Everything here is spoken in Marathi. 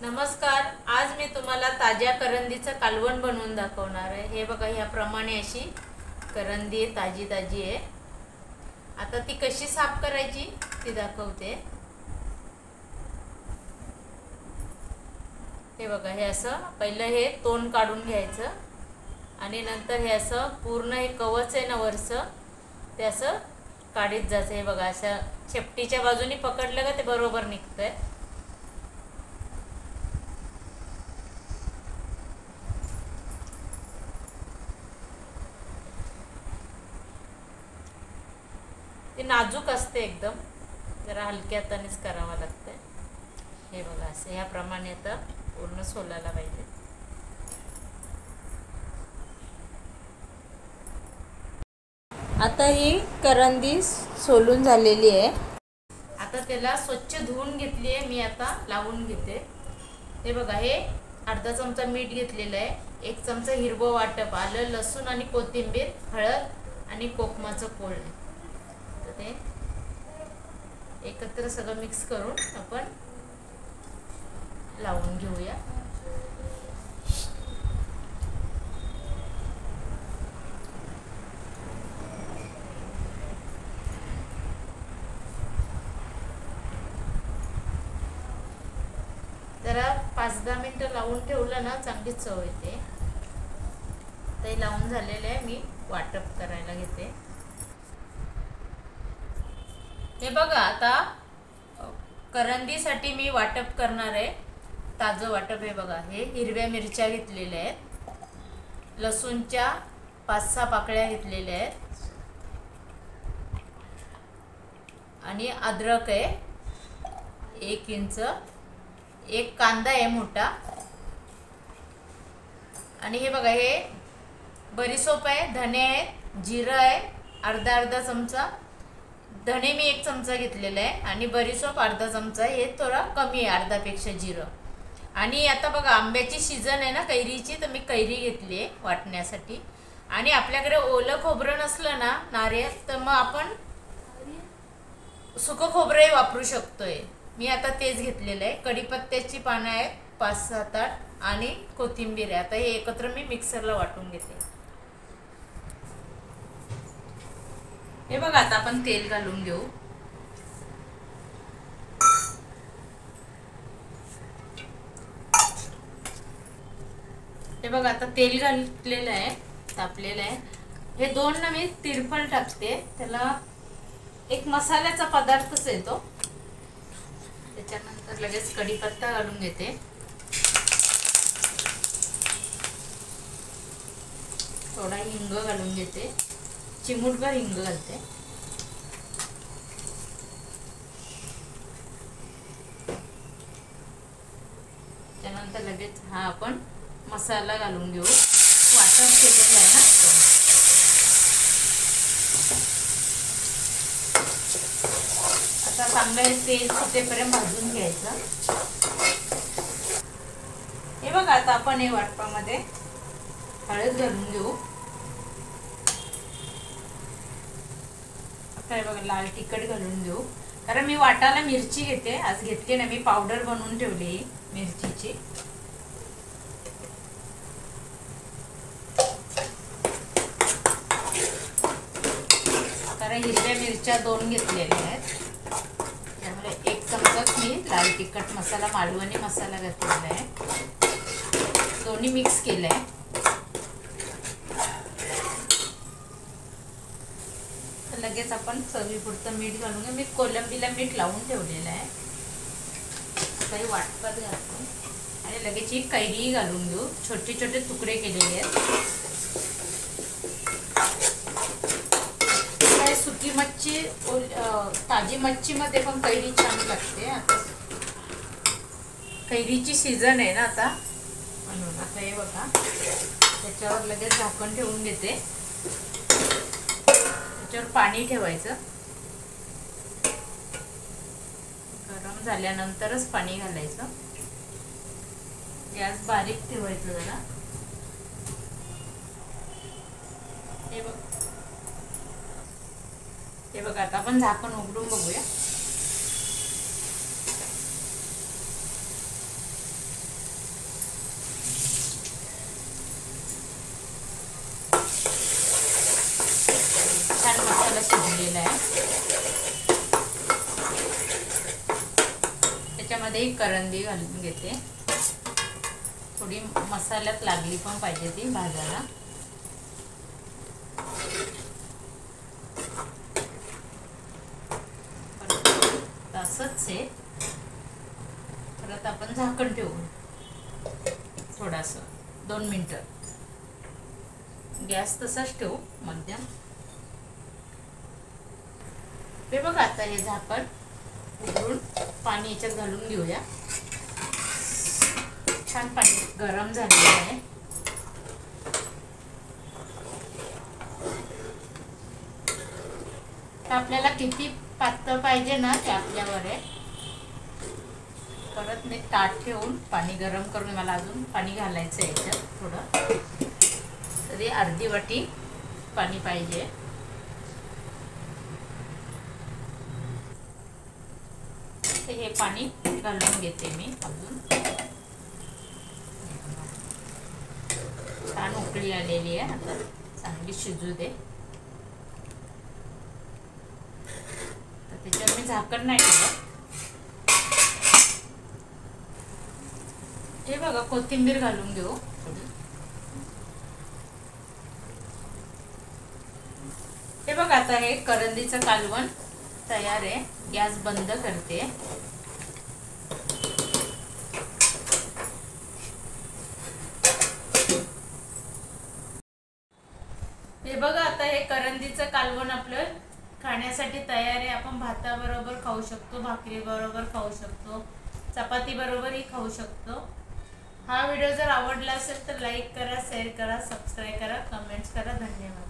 नमस्कार. आज मी तुम्हाला ताज्या करंदीचं कालवण बनवून दाखवणार आहे. हे बघा, ह्याप्रमाणे अशी करंदी ताजी ताजी आहे. आता ती कशी साफ करायची ती दाखवते. हे बघा, हे असं पहिलं हे तोंड काढून घ्यायचं आणि नंतर हे असं पूर्ण हे कवच आहे ना वरचं, ते असं काढीत जायचं. हे बघा, असं शेपटीच्या बाजूने पकडलं का ते बरोबर निघतंय. ते नाजूक असते एकदम, जरा हलक्या हातानेच करावं लागतं. हे बघा, असं ह्याप्रमाणे आता पूर्ण सोलायला पाहिजे. आता ही करंदी सोलून झालेली आहे. आता त्याला स्वच्छ धुवून घेतली आहे मी. आता लावून घेते. हे बघा, हे अर्धा चमचा मीठ घेतलेलं आहे, 1 चमचा हिरवं वाटप, आलं लसूण आणि कोथिंबीर, हळद आणि कोकमाचं कोळ. ते एकत्र सगळं मिक्स करून आपण लावून घेऊया. जरा 5-10 मिनिटं लावून ठेवलं ना, चांगली चव येते. ते लावून झालेलं आहे. मी वाटप करायला घेते. हे बघा, आता करंदीसाठी मी वाटप करणार आहे, ताजं वाटप. हे बघा, हे हिरव्या मिरच्या घेतलेल्या आहेत, लसूणच्या 5-6 पाकळ्या घेतलेल्या आहेत आणि अद्रक आहे 1 इंच, 1 कांदा आहे मोठा. आणि हे बघा, हे बडीशेप आहे, धने आहेत, जिरं आहे अर्धा चमचा, धने मी 1 चमचा घेतलेला आहे आणि बडीशेप अर्धा चमचा. हे थोडा कमी आहे, अर्धापेक्षा जिरं. आणि आता बघा, आंब्याची सीझन आहे ना कैरीची, तर मी कैरी घेतली आहे वाटण्यासाठी. आणि आपल्याकडे ओलं खोबरं नसलं ना, नारळ, तर मग आपण सुकं खोबरंही वापरू शकतोय. मी आता तेच घेतलेलं आहे. कढीपत्त्याची पानं आहेत 5-7-8 आणि कोथिंबीर आहे. आता हे एकत्र मी मिक्सरला वाटून घेते. हे बघा, आता आपण तेल घालून घेऊ. हे बघा, आता तेल घातलेलं आहे, तापलेलं आहे. हे 2 ना मी तिरफळ टाकते. त्याला एक मसाल्याचा पदार्थच येतो. त्याच्यानंतर लगेच कढीपत्ता घालून घेते. थोडा हिंग घालून घेते, चिमूटभर हिंग घालते. त्यानंतर लगेच हा आपण मसाला घालून घेऊ. वाटण केलेलं आहे ना, आता चांगलं तेल सुटेपर्यंत भाजून घ्यायचं. हे बघा, आता आपण हे वाटपामध्ये हळद घालून घेऊ. काय बघा, लाल तिखट घालून घेऊ. कारण मी वाटायला मिरची घेते, आज घेतली ना, मी पावडर बनवून ठेवली मिरचीची. कारण हिरव्या मिरच्या 2 घेतलेल्या आहेत, त्यामुळे 1 चमचाच मी लाल तिखट मसाला, मालवणी मसाला घातलेला आहे. दोन्ही मिक्स केलंय. लगेच आपण चवीपुरतं मीठ घालून घेऊ. मी कोलंबीला मीठ लावून ठेवलेलं आहे. काही वाटपात घालून आणि लगेच ही कैरी घालून घेऊ. छोटे छोटे तुकडे केलेले आहेत. काय सुकी मच्छी, ताजी मच्छीमध्ये पण कैरी छान लागते. आता कैरीची सीझन आहे ना आता, म्हणून. आता हे बघा, त्याच्यावर लगेच झाकण ठेवून घेते. त्याच्यावर पाणी ठेवायचं. गरम झाल्यानंतरच पाणी घालायचं. गॅस बारीक ठेवायचं जरा. हे बघा, आता आपण झाकण उघडून बघूया. ठेवलेला आहे. त्याच्यामध्ये एक करंदी घालून घेते. थोडी मसाल्यात लागली पण पाहिजे ती भाजायला. असंच आहे. परत आपण झाकण ठेवू थोडासा 2 मिनिटं. गॅस तसाच ठेवू मध्यम. हे बघा आता हे झाकण उघडून पाणी याच्यात घालून घेऊया. छान पाणी गरम झालेलं आहे. तर आपल्याला किती पातळ पाहिजे ना ते आपल्यावर आहे. परत मी ताट ठेवून पाणी गरम करून, मला अजून पाणी घालायचं आहे याच्यात थोडं, तरी अर्धी वाटी पाणी पाहिजे. तर हे पाणी घालून घेते मी अजून. छान उकळी आलेली आहे. आता चांगली शिजू दे. तर त्याच्यावर मी झाकण नाही ठेवलं. हे बघा कोथिंबीर घालून घेऊ थोडी. हे बघा आता हे करंदीचं कालवण तयार आहे. गॅस बंद करते. हे बघा आता हे करंदीचं कालवण आपलं खाण्यासाठी तयार आहे. आपण भाताबरोबर खाऊ शकतो, भाकरी बरोबर खाऊ शकतो, चपाती बरोबरही खाऊ शकतो. हा व्हिडिओ जर आवडला असेल तर लाईक करा, शेअर करा, सबस्क्राईब करा, कमेंट्स करा. धन्यवाद.